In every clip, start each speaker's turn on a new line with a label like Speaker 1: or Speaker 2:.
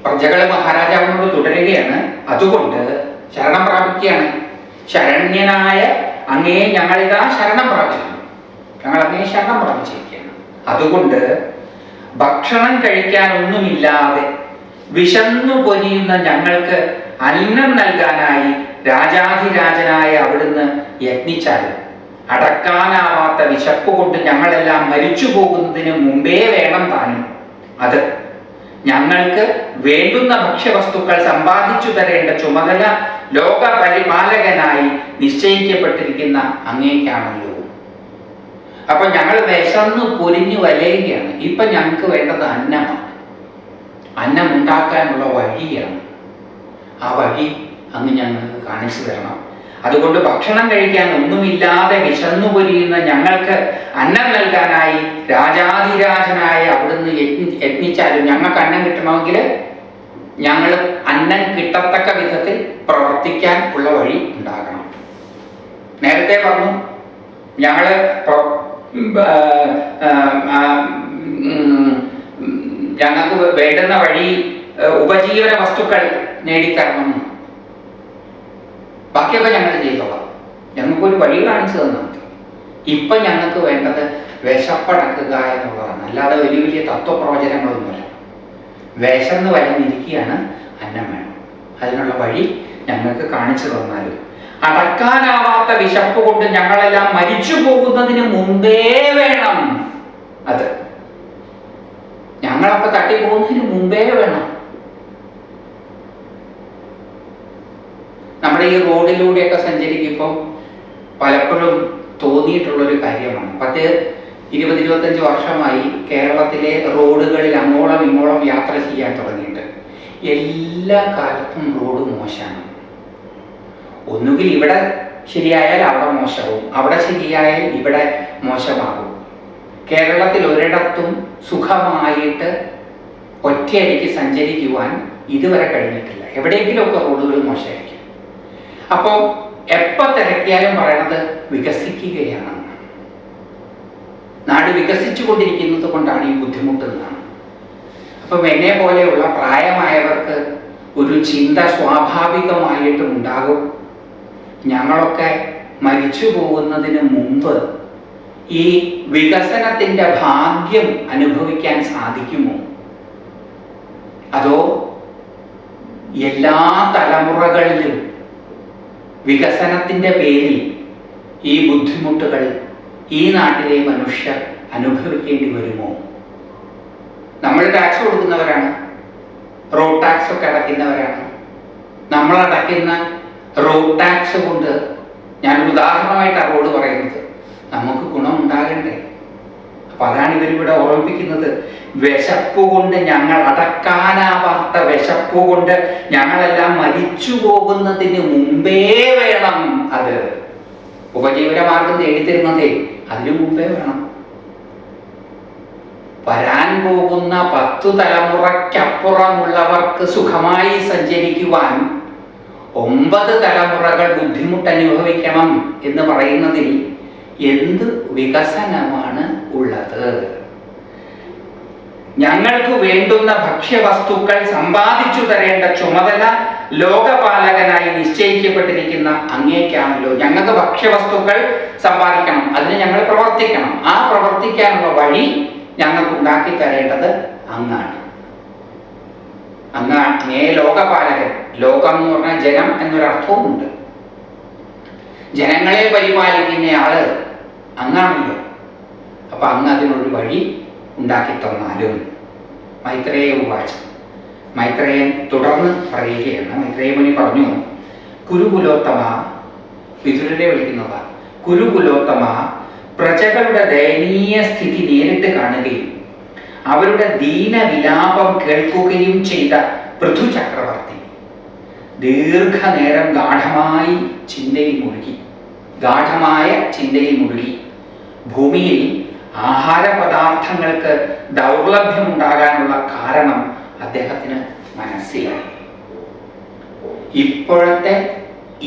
Speaker 1: പ്രജകൾ മഹാരാജാവിനോട് തുടരുകയാണ്. അതുകൊണ്ട് ശരണം പ്രാപിക്കുകയാണ്. ശരണ്യനായ അങ്ങേ ഞങ്ങളിതാ ശരണം പ്രാപിക്കുന്നു, ഞങ്ങൾ അങ്ങേ ശരണം പ്രാപിച്ചിരിക്കുകയാണ്. അതുകൊണ്ട് ഭക്ഷണം കഴിക്കാൻ ഒന്നുമില്ലാതെ വിശന്നു പൊരിയുന്ന ഞങ്ങൾക്ക് അന്നം നൽകാനായി രാജാധിരാജനായ അവിടുന്ന് യത്നിച്ചാലും അടക്കാനാവാത്ത വിശപ്പ് കൊണ്ട് ഞങ്ങളെല്ലാം മരിച്ചു പോകുന്നതിന് മുമ്പേ വേണം താനും അത്. ഞങ്ങൾക്ക് വേണ്ടുന്ന ഭക്ഷ്യവസ്തുക്കൾ സമ്പാദിച്ചു തരേണ്ട ചുമതല ലോകപരിപാലകനായി നിശ്ചയിക്കപ്പെട്ടിരിക്കുന്ന അങ്ങേക്കാണല്ലോ. അപ്പൊ ഞങ്ങൾ വിശന്ന് പൊരിഞ്ഞു വലയുകയാണ്. ഇപ്പൊ ഞങ്ങൾക്ക് വേണ്ടത് അന്നമാണ്. അന്നം ഉണ്ടാക്കാനുള്ള വഴിയാണ്. ആ വഴി അങ്ങ് ഞങ്ങൾക്ക് കാണിച്ചു തരണം. അതുകൊണ്ട് ഭക്ഷണം കഴിക്കാൻ ഒന്നുമില്ലാതെ വിശന്നു പൊരിയുന്ന ഞങ്ങൾക്ക് അന്നം നൽകാനായി രാജാധിരാജനായ അവിടുന്ന് യത്നിച്ചാലും ഞങ്ങൾക്ക് അന്നം കിട്ടണമെങ്കിൽ ഞങ്ങൾ അന്നം കിട്ടത്തക്ക വിധത്തിൽ പ്രവർത്തിക്കാൻ ഉള്ള വഴി ഉണ്ടാകണം. നേരത്തെ പറഞ്ഞു ഞങ്ങള് ഞങ്ങൾക്ക് വേണ്ടുന്ന വഴി ഉപജീവന വസ്തുക്കൾ നേടിത്തരണം, ബാക്കിയൊക്കെ ഞങ്ങൾ ചെയ്തോളാം, ഞങ്ങൾക്കൊരു വഴി കാണിച്ചു തന്നാൽ മതി. ഇപ്പം ഞങ്ങൾക്ക് വേണ്ടത് വിശപ്പടക്കുക എന്നുള്ളതാണ്, അല്ലാതെ വലിയ വലിയ തത്വപ്രവചനങ്ങളൊന്നുമല്ല. വിശന്ന് വലഞ്ഞിരിക്കുകയാണ്, അന്നം വേണം, അതിനുള്ള വഴി ഞങ്ങൾക്ക് കാണിച്ചു തന്നാലും. അടക്കാനാവാത്ത വിശപ്പ് കൊണ്ട് ഞങ്ങളെല്ലാം മരിച്ചു പോകുന്നതിന് മുമ്പേ വേണം അത്. ഞങ്ങളൊക്കെ തട്ടിപ്പോകുന്നതിന് മുമ്പേ വേണം. നമ്മുടെ ഈ റോഡിലൂടെയൊക്കെ സഞ്ചരിക്കുമ്പോൾ പലപ്പോഴും തോന്നിയിട്ടുള്ളൊരു കാര്യമാണ്. 10-20-25 വർഷമായി കേരളത്തിലെ റോഡുകളിൽ അങ്ങോളം ഇങ്ങോളം യാത്ര ചെയ്യാൻ തുടങ്ങിയിട്ട് എല്ലാ കാലത്തും റോഡ് മോശമാണ്. ഒന്നുകിൽ ഇവിടെ ശരിയായാൽ അവിടെ മോശമാവും, അവിടെ ശരിയായാൽ ഇവിടെ മോശമാകും. കേരളത്തിൽ ഒരിടത്തും സുഖമായിട്ട് ഒറ്റയടിക്ക് സഞ്ചരിക്കുവാൻ ഇതുവരെ കഴിഞ്ഞിട്ടില്ല. എവിടെയെങ്കിലുമൊക്കെ റോഡുകൾ മോശമായിരിക്കും. അപ്പോൾ എപ്പോൾ തിരക്കിയാലും പറയണത് വികസിക്കുകയാണ്, നാട് വികസിച്ചു കൊണ്ടിരിക്കുന്നത് കൊണ്ടാണ് ഈ ബുദ്ധിമുട്ടുന്നതാണ്. അപ്പം എന്നെ പോലെയുള്ള പ്രായമായവർക്ക് ഒരു ചിന്ത സ്വാഭാവികമായിട്ടും ഉണ്ടാകും, ഞങ്ങളൊക്കെ മരിച്ചു പോകുന്നതിന് മുമ്പ് ഈ വികസനത്തിൻ്റെ ഭാഗ്യം അനുഭവിക്കാൻ സാധിക്കുമോ? അതോ എല്ലാ തലമുറകളിലും വികസനത്തിൻ്റെ പേരിൽ ഈ ബുദ്ധിമുട്ടുകൾ ഈ നാട്ടിലെ മനുഷ്യർ അനുഭവിക്കേണ്ടി വരുമോ? നമ്മൾ ടാക്സ് കൊടുക്കുന്നവരാണ്, റോഡ് ടാക്സ് ഒക്കെ അടയ്ക്കുന്നവരാണ്. നമ്മൾ അടയ്ക്കുന്ന റോഡ് ടാക്സ് കൊണ്ട്, ഞാനൊരു ഉദാഹരണമായിട്ടാണ് റോഡ് പറയുന്നത്, നമുക്ക് ഗുണമുണ്ടാകണ്ടേ? അപ്പൊ അതാണ് ഇവരിവിടെ ഓർമ്മിപ്പിക്കുന്നത്. വിശപ്പ് കൊണ്ട്, ഞങ്ങൾ അടക്കാനാവാത്ത വിശപ്പ് കൊണ്ട് ഞങ്ങളെല്ലാം മരിച്ചു പോകുന്നതിന് മുമ്പേ വേണം അത്. ഉപജീവന മാർഗം നേടിത്തരുന്നതേ അതിനു മുമ്പേ വേണം. വരാൻ പോകുന്ന 10 തലമുറയ്ക്കപ്പുറമുള്ളവർക്ക് സുഖമായി സഞ്ചരിക്കുവാൻ 9 തലമുറകൾ ബുദ്ധിമുട്ടനുഭവിക്കണം എന്ന് പറയുന്നതിൽ എന്ത് വികസനമാണ് ഉള്ളത്? ഞങ്ങൾക്ക് വേണ്ടുന്ന ഭക്ഷ്യവസ്തുക്കൾ സമ്പാദിച്ചു തരേണ്ട ചുമതല ലോകപാലകനായി നിശ്ചയിക്കപ്പെട്ടിരിക്കുന്ന അങ്ങേക്കാണല്ലോ. ഞങ്ങൾക്ക് ഭക്ഷ്യവസ്തുക്കൾ സമ്പാദിക്കണം, അതിന് ഞങ്ങൾ പ്രവർത്തിക്കണം. ആ പ്രവർത്തിക്കാനുള്ള വഴി ഞങ്ങൾക്ക് ഉണ്ടാക്കി തരേണ്ടത് അങ്ങാണ്. അങ്ങേ ലോകപാലകൻ. ലോകം എന്ന് പറഞ്ഞാൽ ജനം എന്നൊരർത്ഥവുമുണ്ട്. ജനങ്ങളെ പരിപാലിക്കുന്ന ആള് അങ്ങാണല്ലോ. അപ്പൊ അങ്ങ് അതിനൊരു വഴി ഉണ്ടാക്കി തന്നാലും. മൈത്രേയ ഉവാച. മൈത്രേയൻ തുടർന്ന് പറയുകയാണ്. മൈത്രേയ മുനി പറഞ്ഞു, കുരുകുലോത്തമ, വിതുരരെ വിളിക്കുന്നതാ, കുരുകുലോത്തമ, പ്രജകളുടെ ദയനീയ സ്ഥിതി നേരിട്ട് കാണുകയും അവരുടെ ദീനവിലാപം കേൾക്കുകയും ചെയ്ത പൃഥു ചക്രവർത്തി ദീർഘനേരം ഗാഠമായ ചിന്തയിൽ മുഴുകി. ഭൂമിയിൽ ആഹാര പദാർത്ഥങ്ങൾക്ക് ദൗർലഭ്യമുണ്ടാകാനുള്ള കാരണം അദ്ദേഹത്തിന് മനസ്സിലായി. ഇപ്പോഴത്തെ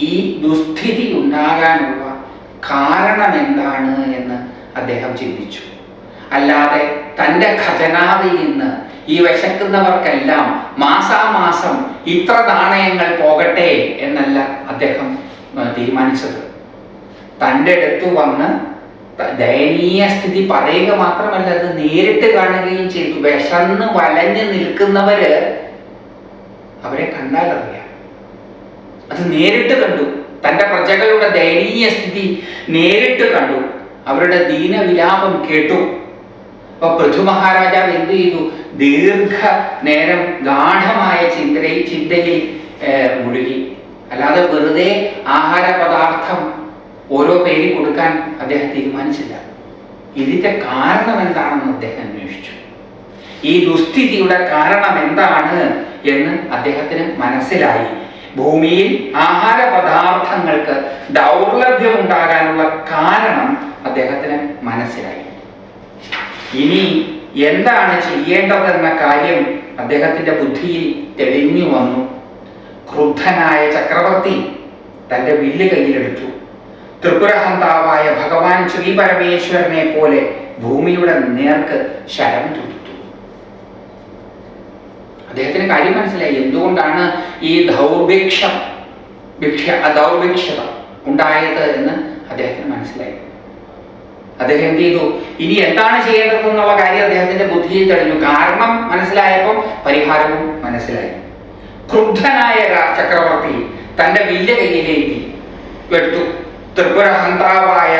Speaker 1: ഈ ദുസ്ഥിതി ഉണ്ടാകാനുള്ള കാരണം എന്താണ് എന്ന് അദ്ദേഹം ചിന്തിച്ചു. അല്ലാതെ തൻ്റെ ഖജനാവിൽ നിന്ന് ഈ വിശക്കുന്നവർക്കെല്ലാം മാസാമാസം ഇത്ര നാണയങ്ങൾ പോകട്ടെ എന്നല്ല അദ്ദേഹം തീരുമാനിച്ചത്. തൻ്റെ അടുത്ത് വന്ന് ദയനീയ സ്ഥിതി പറയുക മാത്രമല്ല, അത് നേരിട്ട് കാണുകയും ചെയ്തു. വിശന്ന് വലഞ്ഞു നിൽക്കുന്നവര് അവരെ കണ്ടാൽ അറിയാം. അത് നേരിട്ട് കണ്ടു. തൻ്റെ പ്രജകളുടെ ദയനീയ സ്ഥിതി നേരിട്ട് കണ്ടു. അവരുടെ ദീനവിലാപം കേട്ടു. അപ്പൊ പൃഥു മഹാരാജാവ് എന്ത് ചെയ്തു? ദീർഘ നേരം ഗാഠമായ ചിന്തയിൽ മുഴുകി. അല്ലാതെ വെറുതെ ആഹാര പദാർത്ഥം ഓരോ പേര് കൊടുക്കാൻ അദ്ദേഹം തീരുമാനിച്ചില്ല. ഇതിന്റെ കാരണം എന്താണെന്ന് അദ്ദേഹം അന്വേഷിച്ചു. ഈ ദുസ്ഥിതിയുടെ കാരണം എന്താണ് എന്ന് അദ്ദേഹത്തിന് മനസ്സിലായി. ഭൂമിയിൽ ആഹാര പദാർത്ഥങ്ങൾക്ക് ദൗർലഭ്യം ഉണ്ടാകാനുള്ള കാരണം അദ്ദേഹത്തിന് മനസ്സിലായി. ഇനി എന്താണ് ചെയ്യേണ്ടതെന്ന കാര്യം അദ്ദേഹത്തിന്റെ ബുദ്ധിയിൽ തെളിഞ്ഞു വന്നു. ക്രുദ്ധനായ ചക്രവർത്തി തന്റെ വില്ല് കയ്യിലെടുത്തു. ത്രിപുരഹന്താവായ ഭഗവാൻ ശ്രീ പരമേശ്വരനെ പോലെ ഭൂമിയുടെ നേർക്ക് ശരം തൊടുത്തു. അദ്ദേഹത്തിന് കാര്യം മനസ്സിലായി. എന്തുകൊണ്ടാണ് ഈ ദൗർഭിക്ഷത ഉണ്ടായത് എന്ന് അദ്ദേഹത്തിന് മനസ്സിലായി. അദ്ദേഹം എന്ത് ചെയ്തു? ഇനി എന്താണ് ചെയ്യേണ്ടതെന്നുള്ള കാര്യം അദ്ദേഹത്തിന്റെ ബുദ്ധിയിൽ തെളിഞ്ഞു. കാരണം മനസ്സിലായപ്പോൾ പരിഹാരവും മനസ്സിലായി. ക്രുദ്ധനായ ചക്രവർത്തി തന്റെ വില്ല് കയ്യിലേക്ക് എടുത്തു. ത്രിപുരഹന്താവായ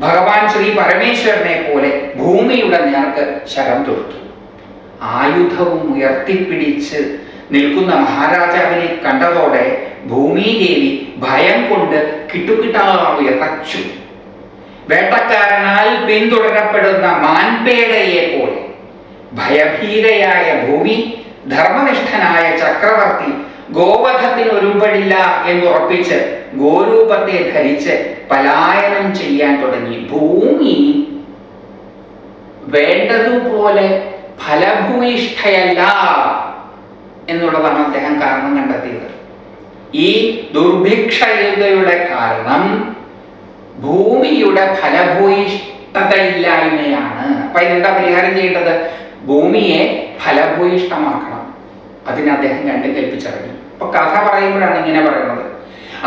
Speaker 1: ഭഗവാൻ ശ്രീ പരമേശ്വരനെ പോലെ ഭൂമിയുടെ നേർക്ക് ശരം തൊടുത്തു. ആയുധവും ഉയർത്തിപ്പിടിച്ച് നിൽക്കുന്ന മഹാരാജാവിനെ കണ്ടതോടെ ഭൂമിദേവി ഭയം കൊണ്ട് കിട്ടുകിട്ടാ വിറച്ചു. വേട്ടക്കാരനാൽ പിന്തുടരപ്പെടുന്ന മാൻപേടയെ പോലെ ഭയഭീതയായ ഭൂമി, ധർമ്മനിഷ്ഠനായ ചക്രവർത്തി ഗോവധത്തിന് ഒരുമ്പടില്ല എന്നുറപ്പിച്ച് ഗോരൂപത്തെ ധരിച്ച് പലായനം ചെയ്യാൻ തുടങ്ങി. ഭൂമി വേണ്ടതുപോലെ ഫലഭൂയിഷ്ഠയല്ല എന്നുള്ളതാണ് അദ്ദേഹം കാരണം കണ്ടെത്തിയത്. ഈ ദുർഭിക്ഷയുടെ കാരണം ഭൂമിയുടെ ഫലഭൂയിഷ്ഠതയില്ലായ്മയാണ്. അപ്പൊ ഇതിനെന്താ പരിഹാരം ചെയ്യേണ്ടത്? ഭൂമിയെ ഫലഭൂയിഷ്ഠമാക്കണം. അതിന് അദ്ദേഹം രണ്ടും കൽപ്പിച്ചിറങ്ങി. അപ്പൊ കഥ പറയുമ്പോഴാണ് ഇങ്ങനെ പറയുന്നത്.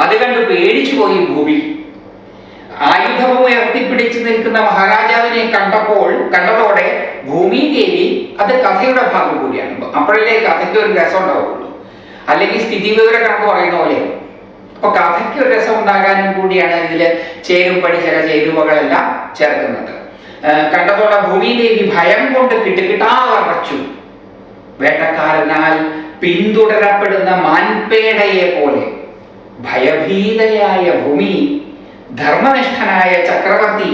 Speaker 1: അത് കണ്ട് പേടിച്ചു പോയി ഭൂമി. ആയുധവും ഉയർത്തിപ്പിടിച്ചു നിൽക്കുന്ന മഹാരാജാവിനെ കണ്ടതോടെ ഭൂമിദേവി, അത് കഥയുടെ ഭാഗം കൂടിയാണ്. അപ്പോഴല്ലേ കഥയ്ക്ക് ഒരു രസം ഉണ്ടാവുള്ളൂ. അല്ലെങ്കിൽ സ്ഥിതിവിവര കണക്ക് പറയുന്ന പോലെ. അപ്പൊ കഥയ്ക്ക് ഒരു രസം ഉണ്ടാകാനും കൂടിയാണ് ഇതില് ചേരുംപടി ചില ചേരുവകളെല്ലാം ചേർക്കുന്നത്. കണ്ടതോടെ ഭൂമിദേവി ഭയം കൊണ്ട് കിട്ടുകിട്ടാ വിറച്ചു. വേട്ടക്കാരനാൽ പിന്തുടരപ്പെടുന്ന മാൻപേടയെ പോലെ ഭയഭീതയായ ഭൂമി, ധർമ്മനിഷ്ഠനായ ചക്രവർത്തി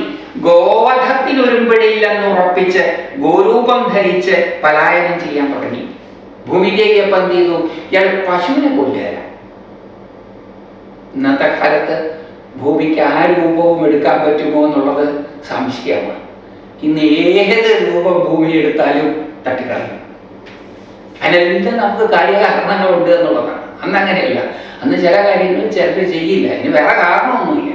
Speaker 1: ഗോവധത്തിനൊരുമ്പടില്ലെന്നുറപ്പിച്ച് ഗോരൂപം ധരിച്ച് പലായനം ചെയ്യാൻ തുടങ്ങി. ഭൂമിദേവി അപ്പം എന്ത് ചെയ്തു? ഇയാൾ പശുവിനെ കൊല്ലുകയല്ല. ഇന്നത്തെ കാലത്ത് ഭൂമിക്ക് ആ രൂപവും എടുക്കാൻ പറ്റുമോ എന്നുള്ളത് സംശയമാണ്. ഇന്ന് ഏത് രൂപം ഭൂമി എടുത്താലും തട്ടിക്കളയും. അതിനെല്ലാം നമുക്ക് കാര്യകാരണങ്ങളുണ്ട് എന്നുള്ളതാണ്. അന്ന് അങ്ങനെയല്ല. അന്ന് ചില കാര്യങ്ങൾ ചിലർ ചെയ്യില്ല. അതിന് വേറെ കാരണമൊന്നുമില്ല.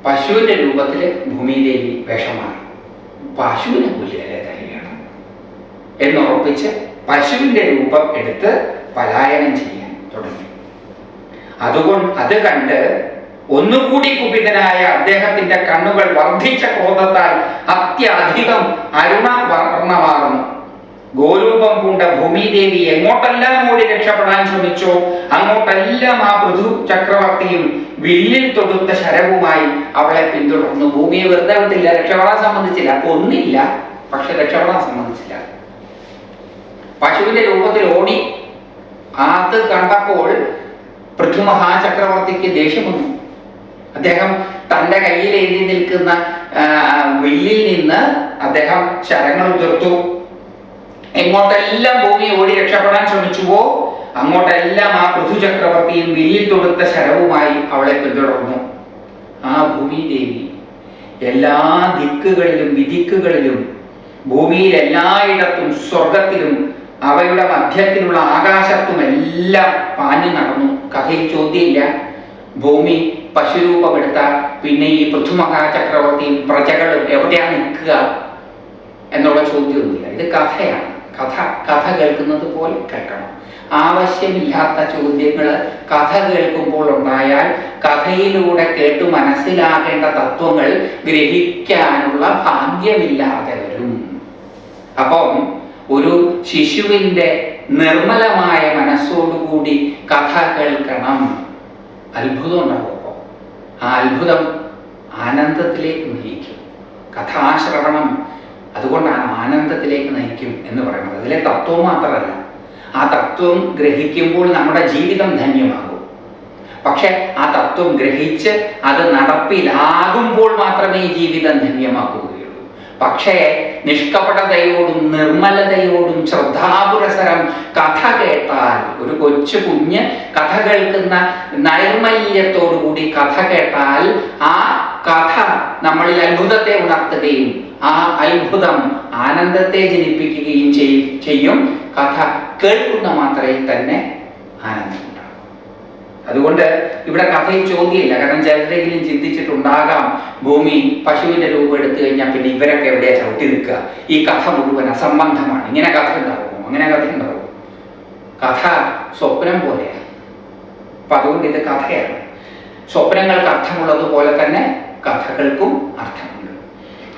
Speaker 1: പശുവിന്റെ രൂപത്തില് ഭൂമിദേവി വേഷമാണ്. പശുവിനെ കൊല്ലുകയല്ലേ തരികയാണ് എന്നുറപ്പിച്ച് പശുവിന്റെ രൂപം എടുത്ത് പലായനം ചെയ്യാൻ തുടങ്ങി. അത് കണ്ട് ഒന്നുകൂടി കുപിതനായ അദ്ദേഹത്തിന്റെ കണ്ണുകൾ വർദ്ധിച്ച ക്രോധത്താൽ അത്യധികം അരുണവർണ്ണമാകുന്നു. ഗോരൂപം പൂണ്ട ഭൂമിദേവി എങ്ങോട്ടെല്ലാം ഓടി രക്ഷപ്പെടാൻ ശ്രമിച്ചോ അങ്ങോട്ടെല്ലാം ആ പൃഥു ചക്രവർത്തിയും വില്ലിൽ തൊടുത്ത ശരവുമായി അവളെ പിന്തുടർന്നു. ഭൂമിയെ വെറുതെ വിട്ടില്ല, രക്ഷപ്പെടാൻ സമ്മതിച്ചില്ല. കൊന്നില്ല, പക്ഷെ രക്ഷപ്പെടാൻ സമ്മതിച്ചില്ല. പശുവിന്റെ രൂപത്തിൽ ഓടി. അത് കണ്ടപ്പോൾ പൃഥു മഹാചക്രവർത്തിക്ക് ദേഷ്യം വന്നു. അദ്ദേഹം തന്റെ കയ്യിൽ ഏന്തി നിൽക്കുന്ന വില്ലിൽ നിന്ന് അദ്ദേഹം ശരങ്ങൾ ഉതിർത്തു. എങ്ങോട്ടെല്ലാം ഭൂമി ഓടി രക്ഷപ്പെടാൻ ശ്രമിച്ചുവോ അങ്ങോട്ടെല്ലാം ആ പൃഥു ചക്രവർത്തിയും വില്ലിൽ തൊടുത്ത ശരവുമായി അവളെ പിന്തുടർന്നു. ആ ഭൂമിദേവി എല്ലാ ദിക്കുകളിലും വിദിക്കുകളിലും ഭൂമിയിൽ എല്ലായിടത്തും സ്വർഗത്തിലും അവയുടെ മധ്യത്തിലുള്ള ആകാശത്തുമെല്ലാം പാഞ്ഞു നടന്നു. കഥയിൽ ചോദ്യമില്ല. ഭൂമി പശുരൂപമെടുത്ത പിന്നെ ഈ പൃഥുമഹാചക്രവർത്തിയും പ്രജകളും എവിടെയാണ് നിൽക്കുക എന്നുള്ള ചോദ്യമൊന്നുമില്ല. ഇത് കഥയാണ്. കഥ കേൾക്കുന്നത് പോലെ കേൾക്കണം. ആവശ്യമില്ലാത്ത ചോദ്യങ്ങൾ കഥ കേൾക്കുമ്പോൾ ഉണ്ടായാൽ കഥയിലൂടെ കേട്ടു മനസ്സിലാക്കേണ്ട തത്വങ്ങൾ ഗ്രഹിക്കാനുള്ള ഭാഗ്യമില്ലാതെ വരും. അപ്പം ഒരു ശിശുവിൻ്റെ നിർമ്മലമായ മനസ്സോടുകൂടി കഥ കേൾക്കണം. അത്ഭുതം ഉണ്ടാവും. അപ്പോൾ ആ അത്ഭുതം ആനന്ദത്തിലേക്ക് നയിക്കും. കഥാശ്രവണം അതുകൊണ്ടാണ് ആനന്ദത്തിലേക്ക് നയിക്കും എന്ന് പറയുന്നത്. അതിലെ തത്വം മാത്രമല്ല, ആ തത്വം ഗ്രഹിക്കുമ്പോൾ നമ്മുടെ ജീവിതം ധന്യമാകും. പക്ഷെ ആ തത്വം ഗ്രഹിച്ച് അത് നടപ്പിലാകുമ്പോൾ മാത്രമേ ഈ ജീവിതം ധന്യമാക്കുകയുള്ളൂ. പക്ഷേ നിഷ്കപടതയോടും നിർമ്മലതയോടും ശ്രദ്ധാപുരസരം കഥ കേട്ടാൽ, ഒരു കൊച്ചു കുഞ്ഞ് കഥ കേൾക്കുന്ന നൈർമല്യത്തോടുകൂടി കഥ കേട്ടാൽ ആ കഥ നമ്മളിൽ അത്ഭുതത്തെ ഉണർത്തുകയും ആ അത്ഭുതം ആനന്ദത്തെ ജനിപ്പിക്കുകയും ചെയ്യും. കഥ കേൾക്കുന്ന മാത്രയിൽ തന്നെ ആനന്ദം ഉണ്ടാകും. അതുകൊണ്ട് ഇവിടെ കഥയിൽ ചോദ്യമില്ല. കാരണം ചിലരെങ്കിലും ചിന്തിച്ചിട്ടുണ്ടാകാം, ഭൂമി പശുവിന്റെ രൂപം എടുത്തു കഴിഞ്ഞാൽ പിന്നെ ഇവരൊക്കെ എവിടെയാ ചവിട്ടി നിൽക്കുക, ഈ കഥ മുഴുവൻ അസംബന്ധമാണ്, ഇങ്ങനെ കഥ ഉണ്ടാകുമോ, അങ്ങനെ കഥ ഉണ്ടാകും. കഥ സ്വപ്നം പോലെയാണ്. അപ്പൊ അതുകൊണ്ട് ഇത് കഥയാണ്. സ്വപ്നങ്ങൾക്ക് അർത്ഥമുള്ളതുപോലെ തന്നെ കഥകൾക്കും അർത്ഥമുണ്ട്.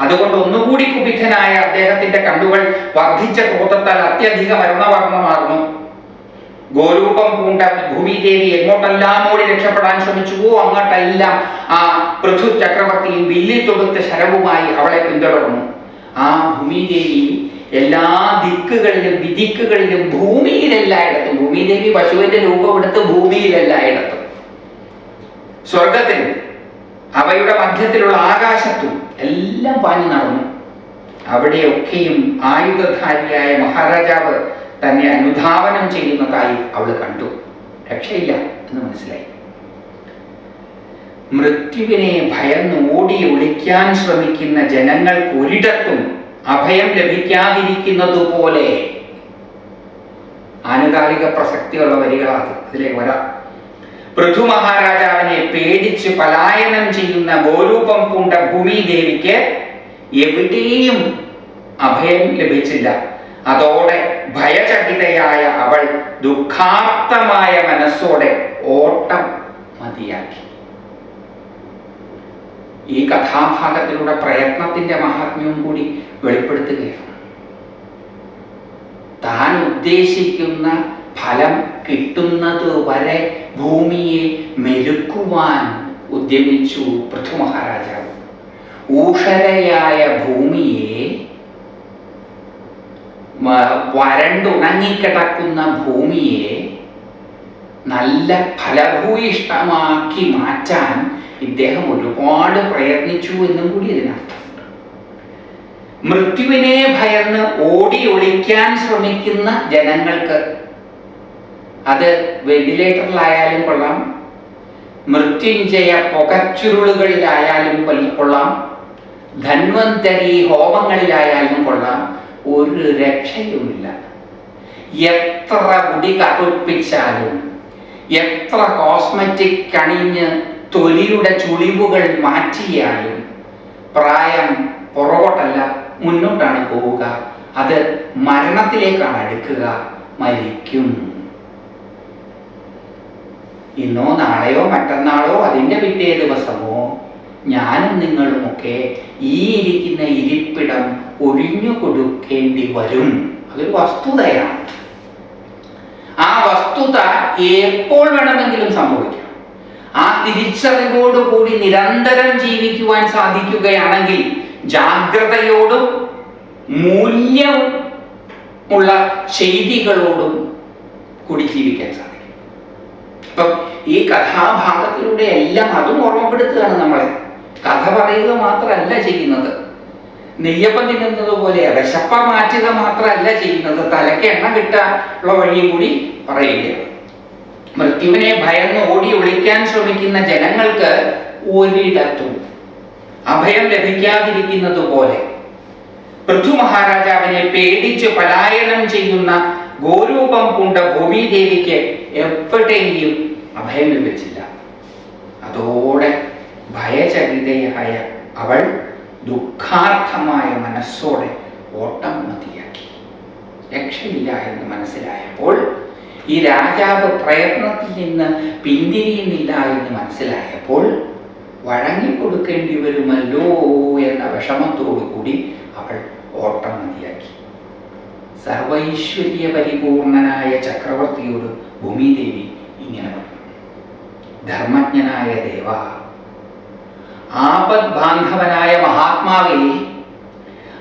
Speaker 1: അതുകൊണ്ട് ഒന്നുകൂടി കുപിതനായ അദ്ദേഹത്തിന്റെ കണ്ണുകൾ വർദ്ധിച്ച ക്രോധത്താൽ അത്യധികം അരുണവർണ്ണമാർന്നു. ഗോരൂപം പൂണ്ട ഭൂമിദേവി എങ്ങോട്ടെല്ലാം ഓടി രക്ഷപ്പെടാൻ ശ്രമിച്ചുവോ അങ്ങോട്ടെല്ലാം ആ പൃഥു ചക്രവർത്തിയും വില്ലിൽ തൊടുത്ത ശരവുമായി അവളെ പിന്തുടർന്നു. ആ ഭൂമിദേവി എല്ലാ ദിക്കുകളിലും വിദിക്കുകളിലും ഭൂമിയിലെല്ലായിടത്തും, ഭൂമിദേവി പശുവിന്റെ രൂപമെടുത്ത് ഭൂമിയിലെല്ലായിടത്തും, സ്വർഗത്തിലും അവയുടെ മധ്യത്തിലുള്ള ആകാശത്തും എല്ലാം പാഞ്ഞു നടന്നു. അവിടെയൊക്കെയും ആയുധധാരിയായ മഹാരാജാവ് തന്നെ അനുധാവനം ചെയ്യുന്നതായി അവൾ കണ്ടു. രക്ഷയില്ല എന്ന് മനസ്സിലായി. മൃത്യുവിനെ ഭയന്ന് ഓടി ഒളിക്കാൻ ശ്രമിക്കുന്ന ജനങ്ങൾക്ക് ഒരിടത്തും അഭയം ലഭിക്കാതിരിക്കുന്നത് പോലെ, ആനുകാലിക പ്രസക്തിയുള്ള വരികളാണ്. ഇതിലേക്ക് വരാം. പൃഥു മഹാരാജാവിനെ പേടിച്ച് പലായനം ചെയ്യുന്ന ഗോരൂപം പൂണ്ട ഭൂമിദേവിക്ക് എവിടെയും അഭയം ലഭിച്ചില്ല. അതോടെ ഭയചകിതയായ അവൾ ദുഃഖാർത്തമായ മനസ്സോടെ ഓട്ടം മതിയാക്കി. ഈ കഥാഭാഗത്തിലൂടെ പ്രയത്നത്തിന്റെ മഹാത്മ്യവും കൂടി വെളിപ്പെടുത്തുകയാണ്. താൻ ഉദ്ദേശിക്കുന്ന ഫലം കിട്ടുന്നത് വരെ ഭൂമിയെ മെരുക്കുവാൻ ഉദ്യമിച്ചു പൃഥു മഹാരാജാവ്. ഊഷരയായ ഭൂമിയെ, വരണ്ടുണങ്ങിക്കിടക്കുന്ന ഭൂമിയെ നല്ല ഫലഭൂയിഷ്ടമാക്കി മാറ്റാൻ ഇദ്ദേഹം ഒരുപാട് പ്രയത്നിച്ചു എന്നും കൂടി ഇതിനർത്ഥം. മൃത്യുവിനെ ഭയന്ന് ഓടി ഒളിക്കാൻ ശ്രമിക്കുന്ന ജനങ്ങൾക്ക്, അത് വെന്റിലേറ്ററിലായാലും കൊള്ളാം, മൃത്യുഞ്ജയ പുകച്ചുരുളുകളിലായാലും കൊള്ളാം, ധന്വന്തരി ഹോമങ്ങളിലായാലും കൊള്ളാം, ഒരു രക്ഷയുമില്ല. എത്ര മുടി കറുപ്പിച്ചാലും, എത്ര കോസ്മെറ്റിക് കണിഞ്ഞ് തൊലിയുടെ ചുളിവുകൾ മാറ്റിയാലും പ്രായം പുറകോട്ടല്ല മുന്നോട്ടാണ് പോവുക. അത് മരണത്തിലേക്കാണ് അടുക്കുക. മരിക്കും. ഇന്നോ നാളെയോ മറ്റന്നാളോ അതിൻ്റെ പിറ്റേ ദിവസമോ ഞാനും നിങ്ങളുമൊക്കെ ഈ ഇരിക്കുന്ന ഇരിപ്പിടം ഒഴിഞ്ഞു കൊടുക്കേണ്ടി വരും. അതൊരു വസ്തുതയാണ്. ആ വസ്തുത എപ്പോൾ വേണമെങ്കിലും സംഭവിക്കാം. ആ തിരിച്ചറിവോടുകൂടി നിരന്തരം ജീവിക്കുവാൻ സാധിക്കുകയാണെങ്കിൽ ജാഗ്രതയോടും മൂല്യമുള്ള ചെയ്തികളോടും കൂടി ജീവിക്കാൻ സാധിക്കും. അപ്പം ഈ കഥാഭാഗത്തിലൂടെ എല്ലാം അതും ഓർമ്മപ്പെടുത്തുകയാണ് നമ്മളെ. കഥ പറയുക മാത്രമല്ല ചെയ്യുന്നത്, നെയ്യപ്പം തിന്നുന്നത് പോലെ വിശപ്പ മാറ്റുക മാത്രമല്ല ചെയ്യുന്നത്, തലയ്ക്ക് എണ്ണ കിട്ടാനുള്ള വഴിയും കൂടി പറയുകയാണ്. മൃത്യുവിനെ ഭയന്ന് ഓടി ഒളിക്കാൻ ശ്രമിക്കുന്ന ജനങ്ങൾക്ക് ഒരിടത്തും അഭയം ലഭിക്കാതിരിക്കുന്നത് പോലെ പൃഥു മഹാരാജാവിനെ പേടിച്ച് പലായനം ചെയ്യുന്ന ഗോരൂപം പൂണ്ട ഭൂമിദേവിക്ക് എവിടെയും അഭയം ലഭിച്ചില്ല. അതോടെ ഭയചകിതയായ അവൾ ദുഃഖാർത്ഥമായ മനസ്സോടെ ഓട്ടം മതിയാക്കി. രക്ഷയില്ല എന്ന് മനസ്സിലായപ്പോൾ ഈ രാജാവ് പ്രയത്നത്തിൽ നിന്ന് പിന്തിരിയുന്നില്ല എന്ന് മനസ്സിലായപ്പോൾ വഴങ്ങിക്കൊടുക്കേണ്ടി വരുമല്ലോ എന്ന വിഷമത്തോടു കൂടി അവൾ ഓട്ടം മതിയാക്കി. സർവൈശ്വര്യ പരിപൂർണനായ ചക്രവർത്തിയോട് ഭൂമിദേവി ഇങ്ങനെ പറഞ്ഞു: ധർമ്മജ്ഞനായ ദേവ, ആപത് ബാന്ധവനായ മഹാത്മാവേ,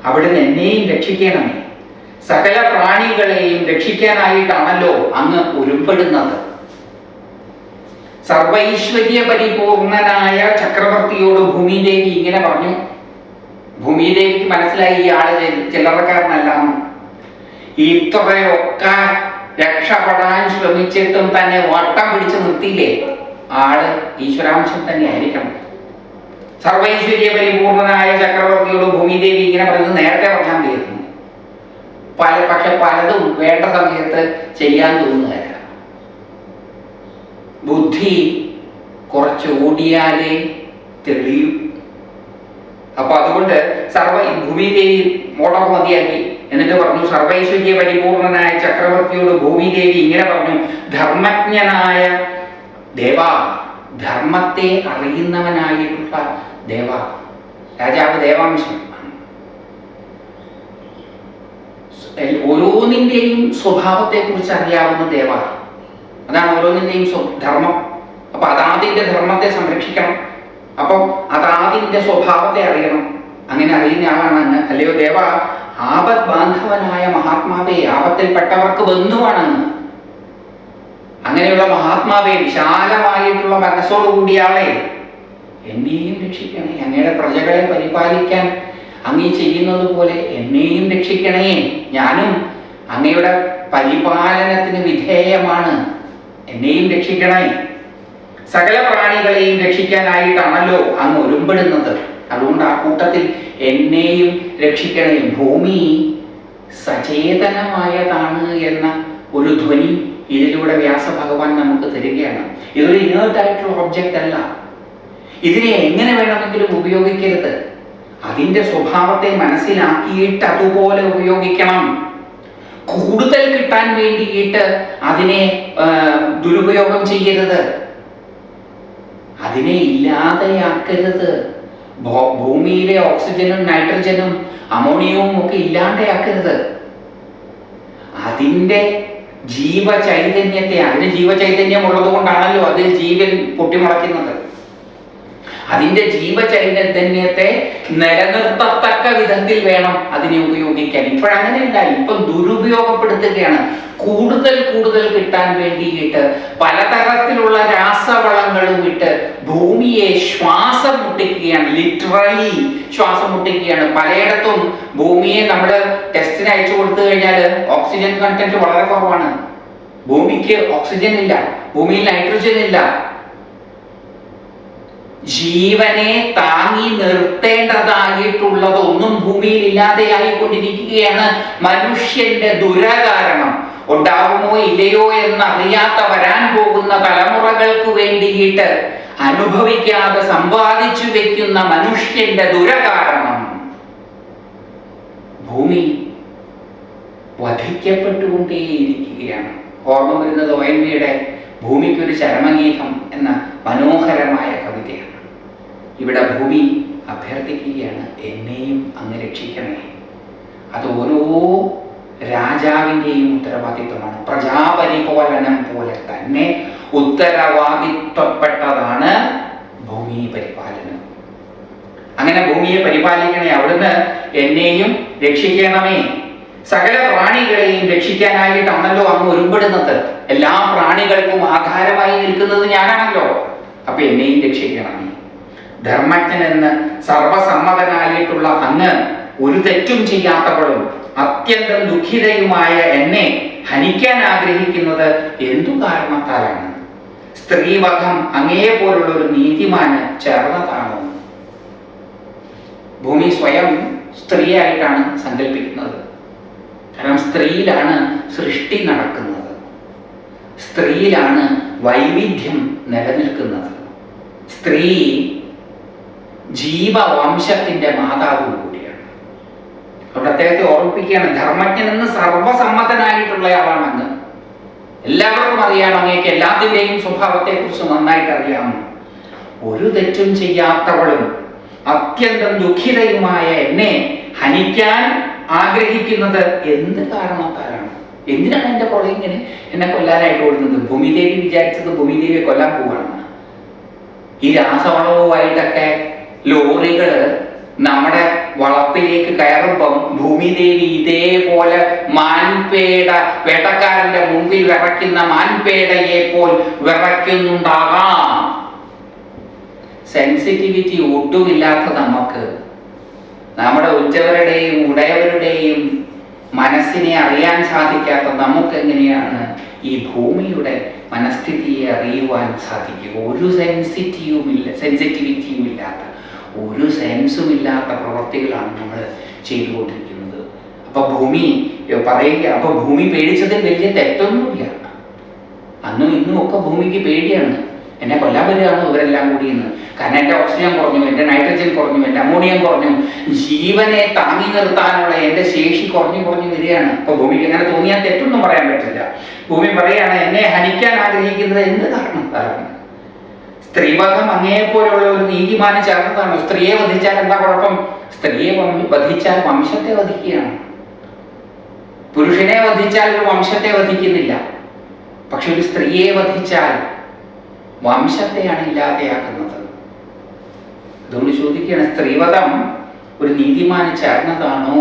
Speaker 1: അവിടുന്ന് എന്നെയും രക്ഷിക്കണമേ. സകല പ്രാണികളെയും രക്ഷിക്കാനായിട്ടാണല്ലോ അങ്ങ് ഒരുമ്പെടുന്നത്. സർവൈശ്വര്യ പരിപൂർണനായ ചക്രവർത്തിയോട് ഭൂമിദേവി ഇങ്ങനെ പറഞ്ഞു. ഭൂമിദേവിക്ക് മനസ്സിലായി ഈ ആള് ചില്ലറക്കാരനല്ലാന്ന്. ഇത്രയൊക്കെ രക്ഷപ്പെടാൻ ശ്രമിച്ചിട്ടും തന്നെ വട്ടം പിടിച്ച് നിർത്തിയില്ലേ, ആള് ഈശ്വരാംശം തന്നെ ആയിരിക്കണം. സർവൈശ്വര്യ പരിപൂർണനായ ചക്രവർത്തിയോട് ഭൂമിദേവി ഇങ്ങനെ പറയുന്നത് നേരത്തെ പറഞ്ഞാൽ തീർന്നു. പക്ഷെ പലതും വേണ്ട സമയത്ത് ചെയ്യാൻ തോന്നുകയില്ല. ബുദ്ധി കുറച്ച് ഓടിയാലേ തെളിയും. അപ്പൊ അതുകൊണ്ട് ഭൂമിദേവി മോട്ടർ മതിയാക്കി. എന്നിട്ട് പറഞ്ഞു, സർവൈശ്വര്യ പരിപൂർണനായ ചക്രവർത്തിയോട് ഭൂമിദേവി ഇങ്ങനെ പറഞ്ഞു: ധർമ്മജ്ഞനായ ദേവ, ധർമ്മത്തെ അറിയുന്നവനായിട്ടുള്ള ദേവ. രാജാവ് ദേവാംശം. ഓരോന്നിന്റെയും സ്വഭാവത്തെ കുറിച്ച് അറിയാവുന്ന ദേവ. അതാണ് ഓരോന്നിന്റെയും ധർമ്മം. അപ്പൊ അതാതിന്റെ ധർമ്മത്തെ സംരക്ഷിക്കണം. അപ്പം അതാതിന്റെ സ്വഭാവത്തെ അറിയണം. അങ്ങനെ അറിയുന്ന ആളാണ് അങ്ങ്, അല്ലയോ ദേവ. ആപത് ബാന്ധവനായ മഹാത്മാവേ, ആപത്തിൽപ്പെട്ടവർക്ക് ബന്ധുവാണെന്ന്. അങ്ങനെയുള്ള മഹാത്മാവേ, വിശാലമായിട്ടുള്ള മനസ്സോടുകൂടിയാളെ, എന്നെയും രക്ഷിക്കണേ. അങ്ങയുടെ പ്രജകളെ പരിപാലിക്കാൻ അങ്ങ് ചെയ്യുന്നത് പോലെ എന്നെയും രക്ഷിക്കണേ. ഞാനും അങ്ങയുടെ പരിപാലനത്തിന് വിധേയമാണ്. എന്നെയും രക്ഷിക്കണേ. സകല പ്രാണികളെയും രക്ഷിക്കാനായിട്ടാണല്ലോ അങ്ങ് ഒരുമ്പെടുന്നത്. അതുകൊണ്ട് ആ കൂട്ടത്തിൽ എന്നെയും രക്ഷിക്കണേ. ഭൂമി സചേതനമായതാണ് എന്ന ഒരു ധ്വനി ഇതിലൂടെ വ്യാസഭഗവാൻ നമുക്ക് തരികയാണ്. ഇതൊരു ഇനേർട്ടായിട്ടുള്ള ഒബ്ജക്റ്റ് അല്ല. ഇതിനെ എങ്ങനെ വേണമെങ്കിലും ഉപയോഗിക്കരുത്. അതിൻ്റെ സ്വഭാവത്തെ മനസ്സിലാക്കിയിട്ട് അതുപോലെ ഉപയോഗിക്കണം. കൂടുതൽ കിട്ടാൻ വേണ്ടിയിട്ട് അതിനെ ദുരുപയോഗം ചെയ്യരുത്. അതിനെ ഇല്ലാതെയാക്കരുത്. ഭൂമിയിലെ ഓക്സിജനും നൈട്രജനും അമോണിയവും ഒക്കെ ഇല്ലാതെയാക്കരുത്. അതിൻ്റെ ജീവചൈതന്യത്തെ, അതിന് ജീവചൈതന്യം ഉള്ളത് കൊണ്ടാണല്ലോ അതിൽ ജീവൻ പൊട്ടിമുളയ്ക്കുന്നത്. അതിൻ്റെ ജീവചൈതന്യത്തെ നിലനിർത്തത്തക്ക വിധത്തിൽ വേണം അതിനെ ഉപയോഗിക്കാൻ. ഇപ്പോഴങ്ങനെയല്ല, ഇപ്പം ദുരുപയോഗപ്പെടുത്തുകയാണ്. കൂടുതൽ കിട്ടാൻ വേണ്ടിയിട്ട് പലതരത്തിലുള്ള രാസവളങ്ങളും ഇട്ട് ഭൂമിയെ ശ്വാസം മുട്ടിക്കുകയാണ്. ലിറ്ററലി ശ്വാസം മുട്ടിക്കുകയാണ്. പലയിടത്തും ഭൂമിയെ നമ്മൾ ടെസ്റ്റിന് അയച്ചു കൊടുത്തു കഴിഞ്ഞാൽ ഓക്സിജൻ കണ്ടന്റ് വളരെ കുറവാണ്. ഭൂമിക്ക് ഓക്സിജൻ ഇല്ല, ഭൂമിയിൽ നൈട്രജൻ ഇല്ല. ജീവനെ താങ്ങി നിർത്തേണ്ടതായിട്ടുള്ളതൊന്നും ഭൂമിയിൽ ഇല്ലാതെയായിക്കൊണ്ടിരിക്കുകയാണ്. മനുഷ്യന്റെ ദുരകാരണം ഉണ്ടാകുമോ ഇല്ലയോ എന്നറിയാത്ത വരാൻ പോകുന്ന തലമുറകൾക്ക് വേണ്ടിയിട്ട് അനുഭവിക്കാതെ സമ്പാദിച്ചു വെക്കുന്ന മനുഷ്യന്റെ ദുരകാരണം ഭൂമി വധിക്കപ്പെട്ടുകൊണ്ടേയിരിക്കുകയാണ്. ഓർമ്മ വരുന്നത് ONV-യുടെ ഭൂമിക്കൊരു ചരമഗീതം എന്ന മനോഹരമായ കവിതയാണ്. ഇവിടെ ഭൂമി അഭ്യർത്ഥിക്കുകയാണ്, എന്നെയും അങ്ങ് രക്ഷിക്കണേ. അത് ഓരോ രാജാവിൻ്റെയും ഉത്തരവാദിത്വമാണ്. പ്രജാപരിപാലനം പോലെ തന്നെ ഉത്തരവാദിത്വപ്പെട്ടതാണ് ഭൂമി പരിപാലനം. അങ്ങനെ ഭൂമിയെ പരിപാലിക്കണേ. അവിടുന്ന് എന്നെയും രക്ഷിക്കണമേ. സകല പ്രാണികളെയും രക്ഷിക്കാനായിട്ടാണല്ലോ അങ്ങ് ഒരുമ്പെടുന്നത്. എല്ലാ പ്രാണികൾക്കും ആധാരമായി നിൽക്കുന്നത് ഞാനാണല്ലോ. അപ്പൊ എന്നെയും രക്ഷിക്കണമേ. ധർമ്മജ്ഞൻ എന്ന് സർവസമ്മതനായിട്ടുള്ള അങ്ങ് ഒരു തെറ്റും ചെയ്യാത്തവളും അത്യന്തം ദുഃഖിതയുമായ എന്നെ ഹനിക്കാൻ ആഗ്രഹിക്കുന്നത് എന്തു കാരണത്താലാണ്? സ്ത്രീവധം അങ്ങേപോലുള്ള ഒരു നീതിമാന് ചേർന്നതാണോ? ഭൂമി സ്വയം സ്ത്രീയായിട്ടാണ് സങ്കല്പിക്കുന്നത്. കാരണം സ്ത്രീയിലാണ് സൃഷ്ടി നടക്കുന്നത്, സ്ത്രീയിലാണ് വൈവിധ്യം നിലനിൽക്കുന്നത്. സ്ത്രീ ജീവവംശത്തിന്റെ മാതാവും കൂടിയാണ്. അവിടെ അദ്ദേഹത്തെ ഓർമ്മിപ്പിക്കുകയാണ്, ധർമ്മജ്ഞൻ എന്ന് സർവസമ്മതനായിട്ടുള്ള ആളാണെന്ന്. എല്ലാവർക്കും അറിയാം, അങ്ങേക്ക് എല്ലാത്തിൻ്റെയും സ്വഭാവത്തെ കുറിച്ച് നന്നായിട്ട് അറിയാം. ഒരു തെറ്റും ചെയ്യാത്തവളും അത്യന്തം ദുഃഖിതയുമായ എന്നെ ഹനിക്കാൻ ആഗ്രഹിക്കുന്നത് എന്ത് കാരണത്താലാണ്? എന്തിനാണ് എൻ്റെ പുറകെ ഇങ്ങനെ എന്നെ കൊല്ലാനായിട്ട് ഓടുന്നത്? ഭൂമിദേവി വിചാരിച്ചത് ഭൂമിദേവിയെ കൊല്ലാൻ പോവാണെന്ന്. ഈ രാസവളവുമായിട്ടൊക്കെ ലോറികള് നമ്മുടെ വളപ്പിലേക്ക് കയറുമ്പം ഭൂമിദേവി ഇതേപോലെ മാൻപേട, വേട്ടക്കാരന്റെ മുമ്പിൽ വിറയ്ക്കുന്ന മാൻപേടയെ പോൽ വിറയ്ക്കുന്നുണ്ടാകാം. സെൻസിറ്റിവിറ്റി ഒട്ടുമില്ലാത്ത നമുക്ക് നമ്മുടെ ഉറ്റവരുടെയും ഉടയവരുടെയും മനസ്സിനെ അറിയാൻ സാധിക്കാത്ത നമുക്കെങ്ങനെയാണ് ഈ ഭൂമിയുടെ മനസ്ഥിതിയെ അറിയുവാൻ സാധിക്കുക? ഒരു സെൻസിറ്റിവിറ്റിയും ഇല്ലാത്ത, ഒരു സെൻസും ഇല്ലാത്ത പ്രവൃത്തികളാണ് നമ്മൾ ചെയ്തുകൊണ്ടിരിക്കുന്നത്. അപ്പൊ ഭൂമി പേടിച്ചതിൽ വലിയ തെറ്റൊന്നുമില്ല. അന്നും ഇന്നും ഒക്കെ ഭൂമിക്ക് പേടിയാണ്. എന്നെ കൊല്ലാൻ വരികയാണ് ഇവരെല്ലാം കൂടി എന്ന്. കാരണം എൻ്റെ ഓക്സിജൻ കുറഞ്ഞു, എൻ്റെ നൈട്രജൻ കുറഞ്ഞു, എൻ്റെ അമോണിയം കുറഞ്ഞു, ജീവനെ താങ്ങി നിർത്താനുള്ള എൻ്റെ ശേഷി കുറഞ്ഞു വരികയാണ്. അപ്പൊ ഭൂമിക്ക് അങ്ങനെ തോന്നിയാൽ തെറ്റൊന്നും പറയാൻ പറ്റില്ല. ഭൂമി പറയാണ്, എന്നെ ഹനിക്കാൻ ആഗ്രഹിക്കുന്നത് എന്ത് കാരണത്താലാണ്? സ്ത്രീവധം അങ്ങേപ്പോലുള്ള ഒരു നീതിമാന് ചേർന്നതാണ്. സ്ത്രീയെ വധിച്ചാൽ എന്താ കുഴപ്പം? സ്ത്രീയെ വധിച്ചാൽ വംശത്തെ വധിക്കുകയാണ്. പുരുഷനെ വധിച്ചാൽ ഒരു വംശത്തെ വധിക്കുന്നില്ല. പക്ഷെ ഒരു സ്ത്രീയെ വധിച്ചാൽ വംശത്തെയാണ് ഇല്ലാതെയാക്കുന്നത്. അതുകൊണ്ട് ചോദിക്കുകയാണ്, സ്ത്രീവധം ഒരു നീതിമാന് ചേർന്നതാണോ?